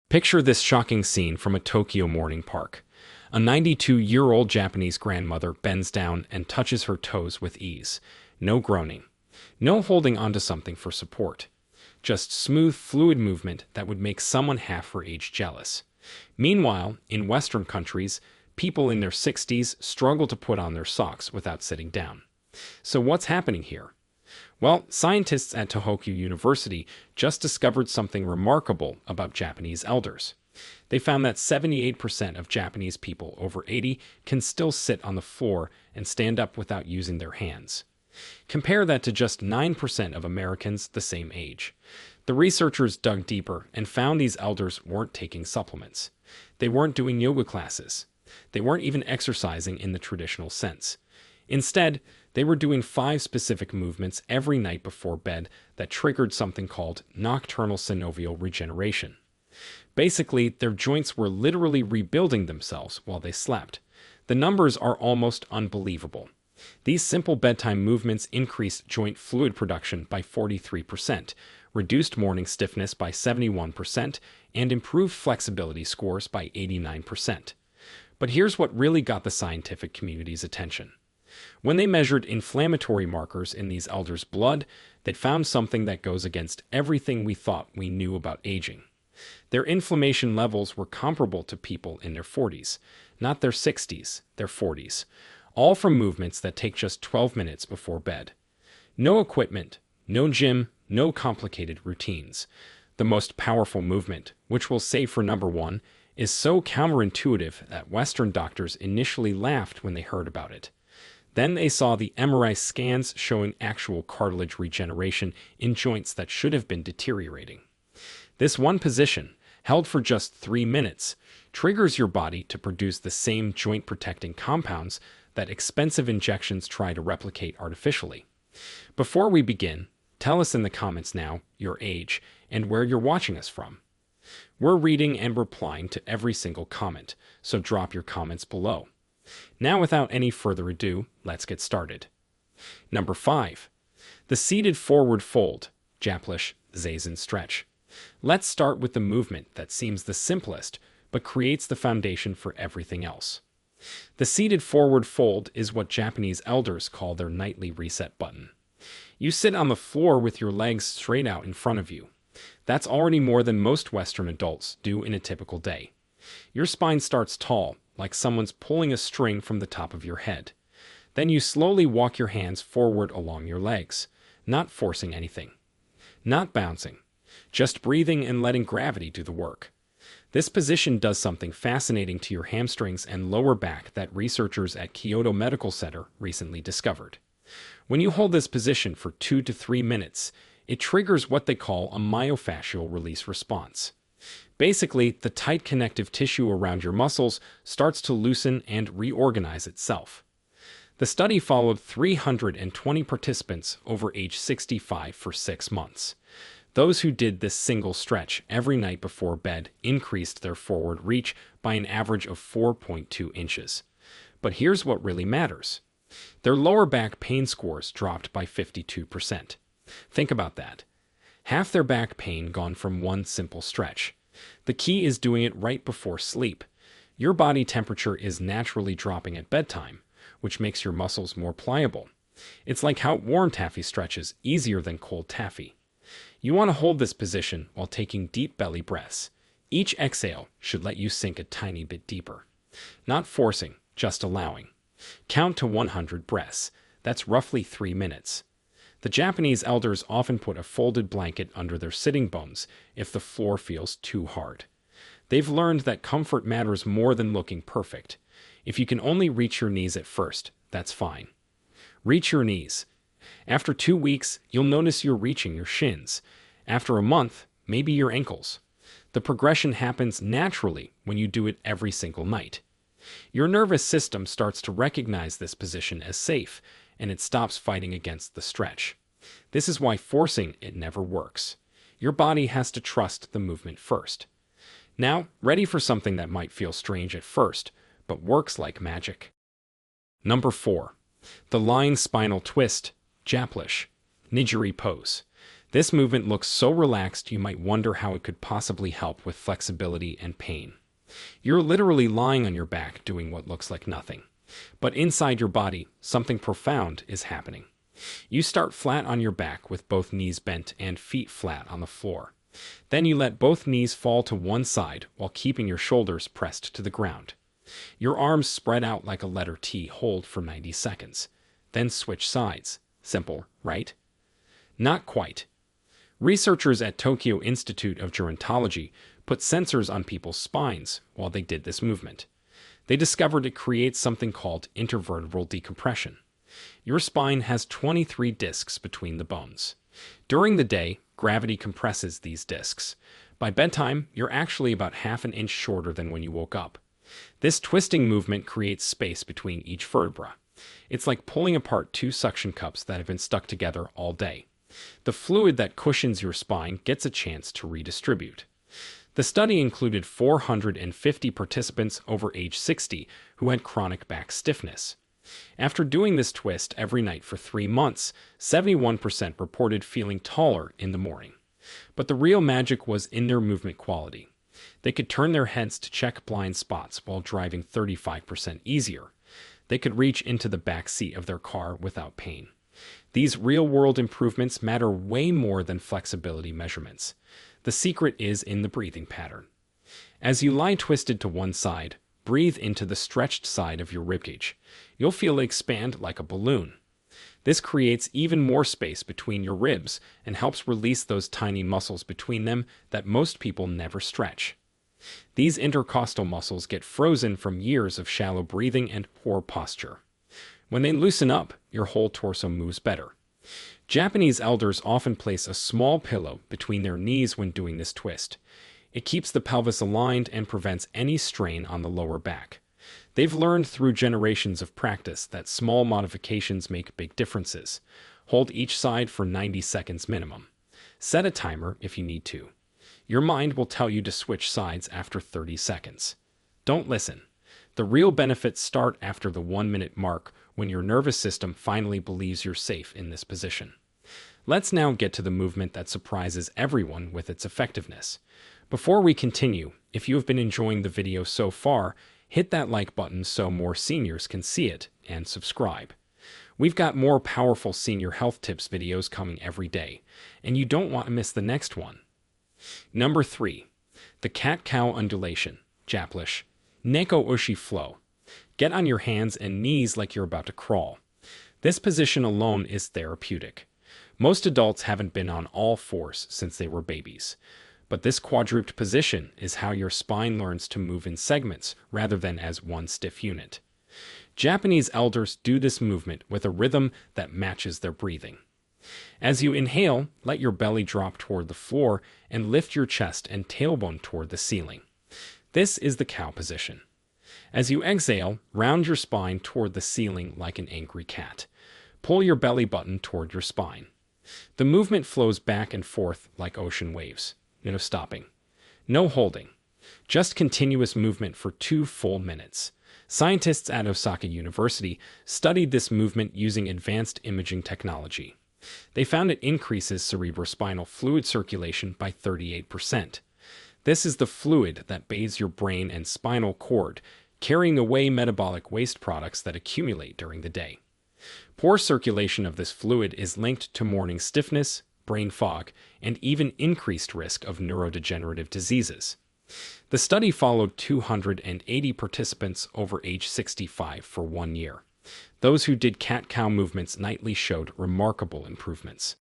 Picture this shocking scene from a Tokyo morning park. A 92-year-old Japanese grandmother bends down and touches her toes with ease. No groaning. No holding onto something for support. Just smooth, fluid movement that would make someone half her age jealous. Meanwhile, in Western countries, people in their 60s struggle to put on their socks without sitting down. So what's happening here? Well, scientists at Tohoku University just discovered something remarkable about Japanese elders. They found that 78% of Japanese people over 80 can still sit on the floor and stand up without using their hands. Compare that to just 9% of Americans the same age. The researchers dug deeper and found these elders weren't taking supplements. They weren't doing yoga classes. They weren't even exercising in the traditional sense. Instead, they were doing 5 specific movements every night before bed that triggered something called nocturnal synovial regeneration. Basically, their joints were literally rebuilding themselves while they slept. The numbers are almost unbelievable. These simple bedtime movements increased joint fluid production by 43%, reduced morning stiffness by 71%, and improved flexibility scores by 89%. But here's what really got the scientific community's attention. When they measured inflammatory markers in these elders' blood, they found something that goes against everything we thought we knew about aging. Their inflammation levels were comparable to people in their 40s, not their 60s, their 40s, all from movements that take just 12 minutes before bed. No equipment, no gym, no complicated routines. The most powerful movement, which we'll save for number 1, is so counterintuitive that Western doctors initially laughed when they heard about it. Then they saw the MRI scans showing actual cartilage regeneration in joints that should have been deteriorating. This one position, held for just 3 minutes, triggers your body to produce the same joint-protecting compounds that expensive injections try to replicate artificially. Before we begin, tell us in the comments now your age and where you're watching us from. We're reading and replying to every single comment, so drop your comments below. Now, without any further ado, let's get started. Number 5. The seated forward fold, Japanese zazen stretch. Let's start with the movement that seems the simplest, but creates the foundation for everything else. The seated forward fold is what Japanese elders call their nightly reset button. You sit on the floor with your legs straight out in front of you. That's already more than most Western adults do in a typical day. Your spine starts tall, like someone's pulling a string from the top of your head. Then you slowly walk your hands forward along your legs, not forcing anything, not bouncing, just breathing and letting gravity do the work. This position does something fascinating to your hamstrings and lower back that researchers at Kyoto Medical Center recently discovered. When you hold this position for 2 to 3 minutes, it triggers what they call a myofascial release response. Basically, the tight connective tissue around your muscles starts to loosen and reorganize itself. The study followed 320 participants over age 65 for 6 months. Those who did this single stretch every night before bed increased their forward reach by an average of 4.2 inches. But here's what really matters. Their lower back pain scores dropped by 52%. Think about that. Half their back pain gone from one simple stretch. The key is doing it right before sleep. Your body temperature is naturally dropping at bedtime, which makes your muscles more pliable. It's like how warm taffy stretches easier than cold taffy. You want to hold this position while taking deep belly breaths. Each exhale should let you sink a tiny bit deeper. Not forcing, just allowing. Count to 100 breaths. That's roughly 3 minutes. The Japanese elders often put a folded blanket under their sitting bones if the floor feels too hard. They've learned that comfort matters more than looking perfect. If you can only reach your knees at first, that's fine. Reach your knees. After 2 weeks, you'll notice you're reaching your shins. After a month, maybe your ankles. The progression happens naturally when you do it every single night. Your nervous system starts to recognize this position as safe, and it stops fighting against the stretch. This is why forcing it never works. Your body has to trust the movement first. Now, ready for something that might feel strange at first, but works like magic. Number 4. The lying spinal twist, Japanese nigiri pose. This movement looks so relaxed you might wonder how it could possibly help with flexibility and pain. You're literally lying on your back doing what looks like nothing. But inside your body, something profound is happening. You start flat on your back with both knees bent and feet flat on the floor. Then you let both knees fall to one side while keeping your shoulders pressed to the ground. Your arms spread out like a letter T. Hold for 90 seconds. Then switch sides. Simple, right? Not quite. Researchers at Tokyo Institute of Gerontology put sensors on people's spines while they did this movement. They discovered it creates something called intervertebral decompression. Your spine has 23 discs between the bones. During the day, gravity compresses these discs. By bedtime, you're actually about half an inch shorter than when you woke up. This twisting movement creates space between each vertebra. It's like pulling apart two suction cups that have been stuck together all day. The fluid that cushions your spine gets a chance to redistribute. The study included 450 participants over age 60 who had chronic back stiffness. After doing this twist every night for 3 months, 71% reported feeling taller in the morning. But the real magic was in their movement quality. They could turn their heads to check blind spots while driving 35% easier. They could reach into the back seat of their car without pain. These real-world improvements matter way more than flexibility measurements. The secret is in the breathing pattern. As you lie twisted to one side, breathe into the stretched side of your ribcage. You'll feel it expand like a balloon. This creates even more space between your ribs and helps release those tiny muscles between them that most people never stretch. These intercostal muscles get frozen from years of shallow breathing and poor posture. When they loosen up, your whole torso moves better. Japanese elders often place a small pillow between their knees when doing this twist. It keeps the pelvis aligned and prevents any strain on the lower back. They've learned through generations of practice that small modifications make big differences. Hold each side for 90 seconds minimum. Set a timer if you need to. Your mind will tell you to switch sides after 30 seconds. Don't listen. The real benefits start after the 1-minute mark when your nervous system finally believes you're safe in this position. Let's now get to the movement that surprises everyone with its effectiveness. Before we continue, if you have been enjoying the video so far, hit that like button so more seniors can see it, and subscribe. We've got more powerful senior health tips videos coming every day, and you don't want to miss the next one. Number 3. The cat-cow undulation, Japlish, Neko Ushi flow. Get on your hands and knees like you're about to crawl. This position alone is therapeutic. Most adults haven't been on all fours since they were babies. But this quadruped position is how your spine learns to move in segments rather than as one stiff unit. Japanese elders do this movement with a rhythm that matches their breathing. As you inhale, let your belly drop toward the floor and lift your chest and tailbone toward the ceiling. This is the cow position. As you exhale, round your spine toward the ceiling like an angry cat. Pull your belly button toward your spine. The movement flows back and forth like ocean waves. No stopping. No holding. Just continuous movement for 2 full minutes. Scientists at Osaka University studied this movement using advanced imaging technology. They found it increases cerebrospinal fluid circulation by 38%. This is the fluid that bathes your brain and spinal cord, carrying away metabolic waste products that accumulate during the day. Poor circulation of this fluid is linked to morning stiffness, brain fog, and even increased risk of neurodegenerative diseases. The study followed 280 participants over age 65 for 1 year. Those who did cat-cow movements nightly showed remarkable improvements.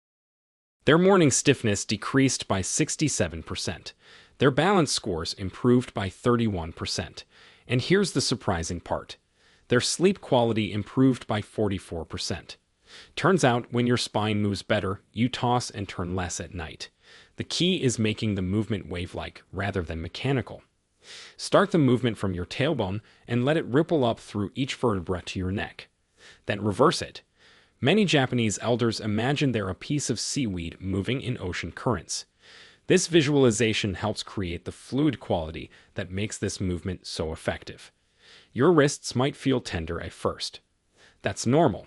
Their morning stiffness decreased by 67%. Their balance scores improved by 31%. And here's the surprising part. Their sleep quality improved by 44%. Turns out, when your spine moves better, you toss and turn less at night. The key is making the movement wave-like rather than mechanical. Start the movement from your tailbone and let it ripple up through each vertebra to your neck. Then reverse it. Many Japanese elders imagine they're a piece of seaweed moving in ocean currents. This visualization helps create the fluid quality that makes this movement so effective. Your wrists might feel tender at first. That's normal.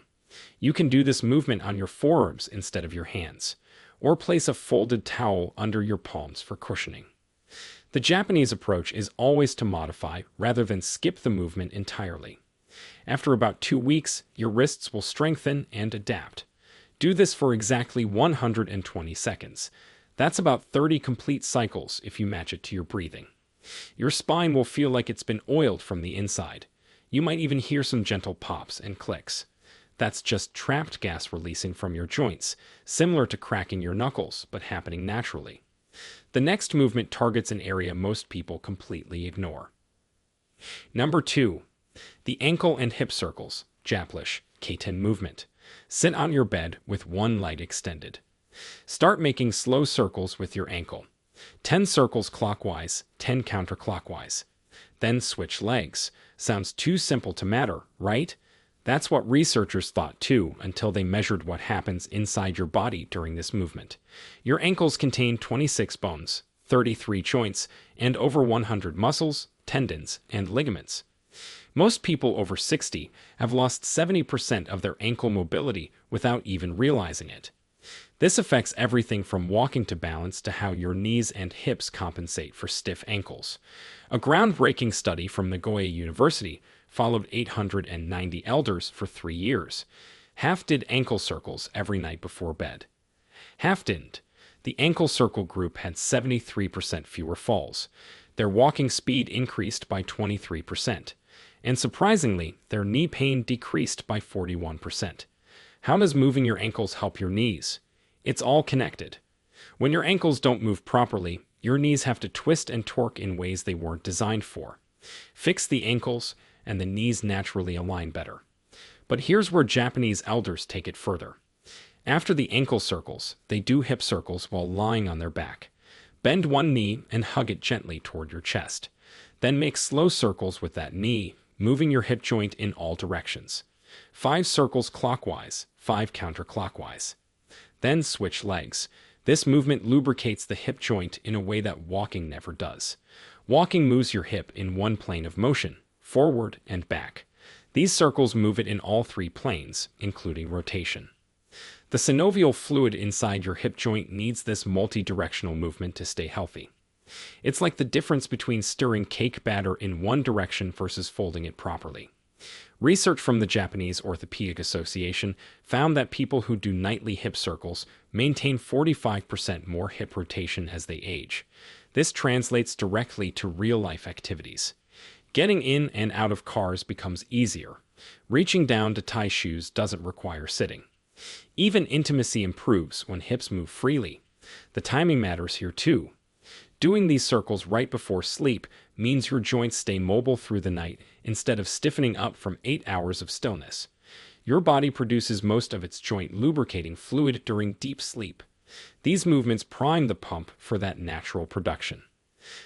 You can do this movement on your forearms instead of your hands. or place a folded towel under your palms for cushioning. The Japanese approach is always to modify rather than skip the movement entirely. After about 2 weeks, your wrists will strengthen and adapt. Do this for exactly 120 seconds. That's about 30 complete cycles if you match it to your breathing. Your spine will feel like it's been oiled from the inside. You might even hear some gentle pops and clicks. That's just trapped gas releasing from your joints, similar to cracking your knuckles, but happening naturally. The next movement targets an area most people completely ignore. Number 2. The ankle and hip circles, Japanese K10 movement. Sit on your bed with one leg extended. Start making slow circles with your ankle. 10 circles clockwise, 10 counterclockwise. Then switch legs. Sounds too simple to matter, right? That's what researchers thought too, until they measured what happens inside your body during this movement. Your ankles contain 26 bones, 33 joints, and over 100 muscles, tendons, and ligaments. Most people over 60 have lost 70% of their ankle mobility without even realizing it. This affects everything from walking to balance to how your knees and hips compensate for stiff ankles. A groundbreaking study from Nagoya University followed 890 elders for 3 years. Half did ankle circles every night before bed. Half didn't. The ankle circle group had 73% fewer falls. Their walking speed increased by 23%. And surprisingly, their knee pain decreased by 41%. How does moving your ankles help your knees? It's all connected. When your ankles don't move properly, your knees have to twist and torque in ways they weren't designed for. Fix the ankles, and the knees naturally align better. But here's where Japanese elders take it further. After the ankle circles, they do hip circles while lying on their back. Bend one knee and hug it gently toward your chest. Then make slow circles with that knee, moving your hip joint in all directions. 5 circles clockwise, 5 counterclockwise. Then switch legs. This movement lubricates the hip joint in a way that walking never does. Walking moves your hip in one plane of motion, forward and back. These circles move it in all 3 planes, including rotation. The synovial fluid inside your hip joint needs this multi-directional movement to stay healthy. It's like the difference between stirring cake batter in one direction versus folding it properly. Research from the Japanese Orthopedic Association found that people who do nightly hip circles maintain 45% more hip rotation as they age. This translates directly to real-life activities. Getting in and out of cars becomes easier. Reaching down to tie shoes doesn't require sitting. Even intimacy improves when hips move freely. The timing matters here too. Doing these circles right before sleep means your joints stay mobile through the night instead of stiffening up from 8 hours of stillness. Your body produces most of its joint lubricating fluid during deep sleep. These movements prime the pump for that natural production.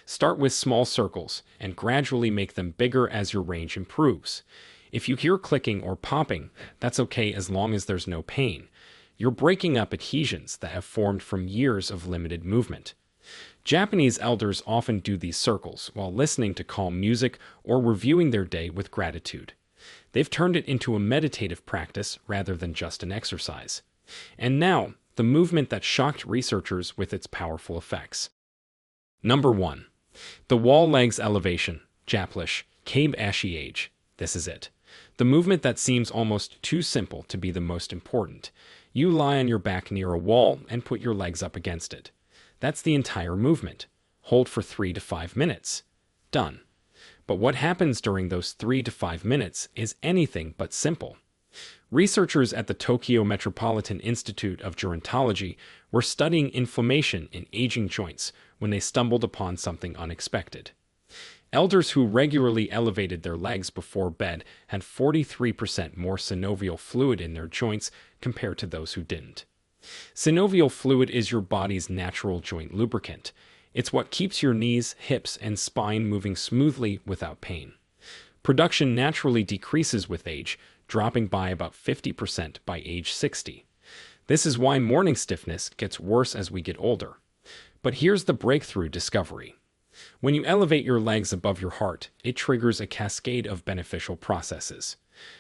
Start with small circles and gradually make them bigger as your range improves. If you hear clicking or popping, that's okay as long as there's no pain. You're breaking up adhesions that have formed from years of limited movement. Japanese elders often do these circles while listening to calm music or reviewing their day with gratitude. They've turned it into a meditative practice rather than just an exercise. And now, the movement that shocked researchers with its powerful effects. Number 1. The wall legs elevation, Japanese Kabe Ashi Age. This is it. The movement that seems almost too simple to be the most important. You lie on your back near a wall and put your legs up against it. That's the entire movement. Hold for 3 to 5 minutes. Done. But what happens during those 3 to 5 minutes is anything but simple. Researchers at the Tokyo Metropolitan Institute of Gerontology were studying inflammation in aging joints when they stumbled upon something unexpected. Elders who regularly elevated their legs before bed had 43% more synovial fluid in their joints compared to those who didn't. Synovial fluid is your body's natural joint lubricant. It's what keeps your knees, hips, and spine moving smoothly without pain. Production naturally decreases with age, dropping by about 50% by age 60. This is why morning stiffness gets worse as we get older. But here's the breakthrough discovery. When you elevate your legs above your heart, it triggers a cascade of beneficial processes.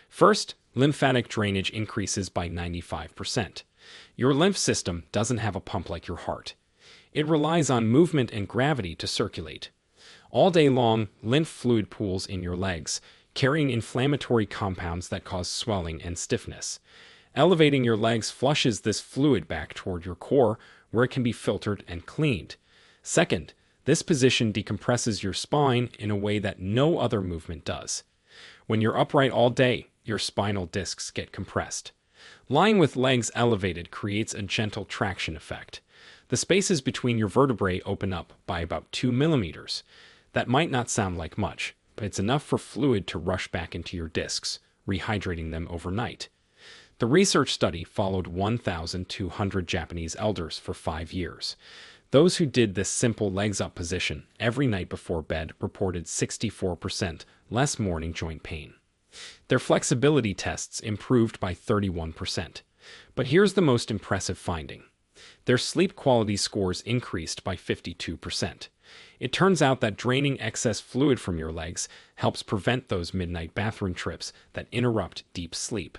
First, lymphatic drainage increases by 95%. Your lymph system doesn't have a pump like your heart. It relies on movement and gravity to circulate. All day long, lymph fluid pools in your legs, carrying inflammatory compounds that cause swelling and stiffness. Elevating your legs flushes this fluid back toward your core, where it can be filtered and cleaned. Second, this position decompresses your spine in a way that no other movement does. When you're upright all day, your spinal discs get compressed. Lying with legs elevated creates a gentle traction effect. The spaces between your vertebrae open up by about 2 millimeters. That might not sound like much, but it's enough for fluid to rush back into your discs, rehydrating them overnight. The research study followed 1,200 Japanese elders for 5 years. Those who did this simple legs-up position every night before bed reported 64% less morning joint pain. Their flexibility tests improved by 31%. But here's the most impressive finding. Their sleep quality scores increased by 52%. It turns out that draining excess fluid from your legs helps prevent those midnight bathroom trips that interrupt deep sleep.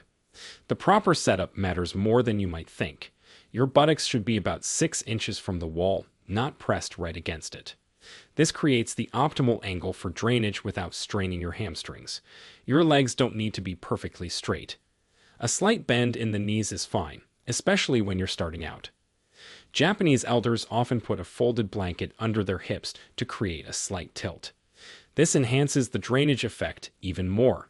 The proper setup matters more than you might think. Your buttocks should be about 6 inches from the wall, not pressed right against it. This creates the optimal angle for drainage without straining your hamstrings. Your legs don't need to be perfectly straight. A slight bend in the knees is fine, especially when you're starting out. Japanese elders often put a folded blanket under their hips to create a slight tilt. This enhances the drainage effect even more.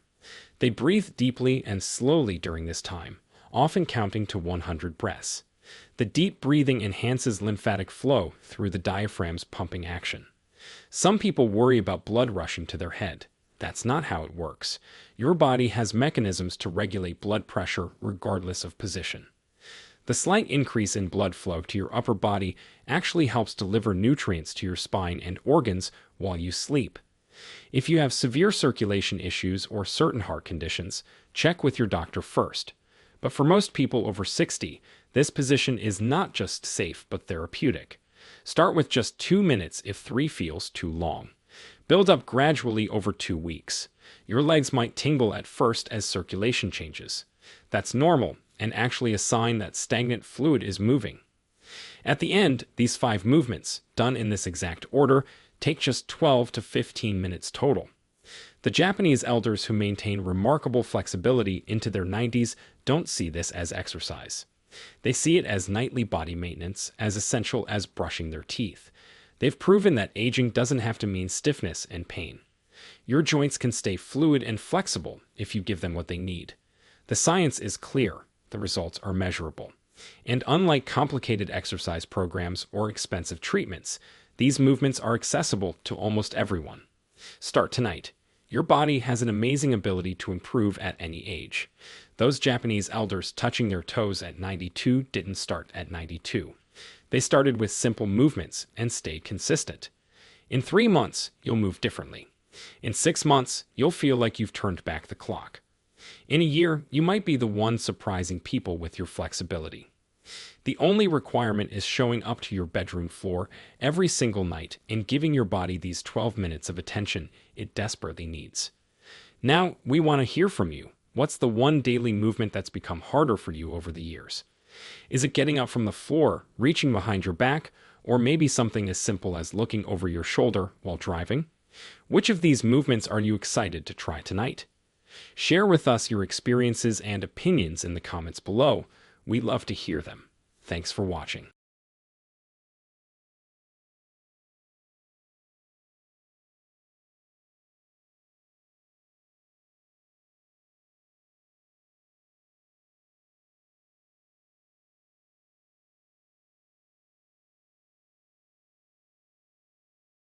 They breathe deeply and slowly during this time, often counting to 100 breaths. The deep breathing enhances lymphatic flow through the diaphragm's pumping action. Some people worry about blood rushing to their head. That's not how it works. Your body has mechanisms to regulate blood pressure regardless of position. The slight increase in blood flow to your upper body actually helps deliver nutrients to your spine and organs while you sleep. If you have severe circulation issues or certain heart conditions, check with your doctor first. But for most people over 60, this position is not just safe but therapeutic. Start with just 2 minutes if 3 feels too long. Build up gradually over 2 weeks. Your legs might tingle at first as circulation changes. That's normal and actually a sign that stagnant fluid is moving. At the end, these 5 movements, done in this exact order, take just 12 to 15 minutes total. The Japanese elders who maintain remarkable flexibility into their 90s don't see this as exercise. They see it as nightly body maintenance, as essential as brushing their teeth. They've proven that aging doesn't have to mean stiffness and pain. Your joints can stay fluid and flexible if you give them what they need. The science is clear. The results are measurable. And unlike complicated exercise programs or expensive treatments, these movements are accessible to almost everyone. Start tonight. Your body has an amazing ability to improve at any age. Those Japanese elders touching their toes at 92 didn't start at 92. They started with simple movements and stayed consistent. In 3 months, you'll move differently. In 6 months, you'll feel like you've turned back the clock. In a year, you might be the one surprising people with your flexibility. The only requirement is showing up to your bedroom floor every single night and giving your body these 12 minutes of attention it desperately needs. Now, we want to hear from you. What's the one daily movement that's become harder for you over the years? Is it getting up from the floor, reaching behind your back, or maybe something as simple as looking over your shoulder while driving? Which of these movements are you excited to try tonight? Share with us your experiences and opinions in the comments below. We'd love to hear them. Thanks for watching.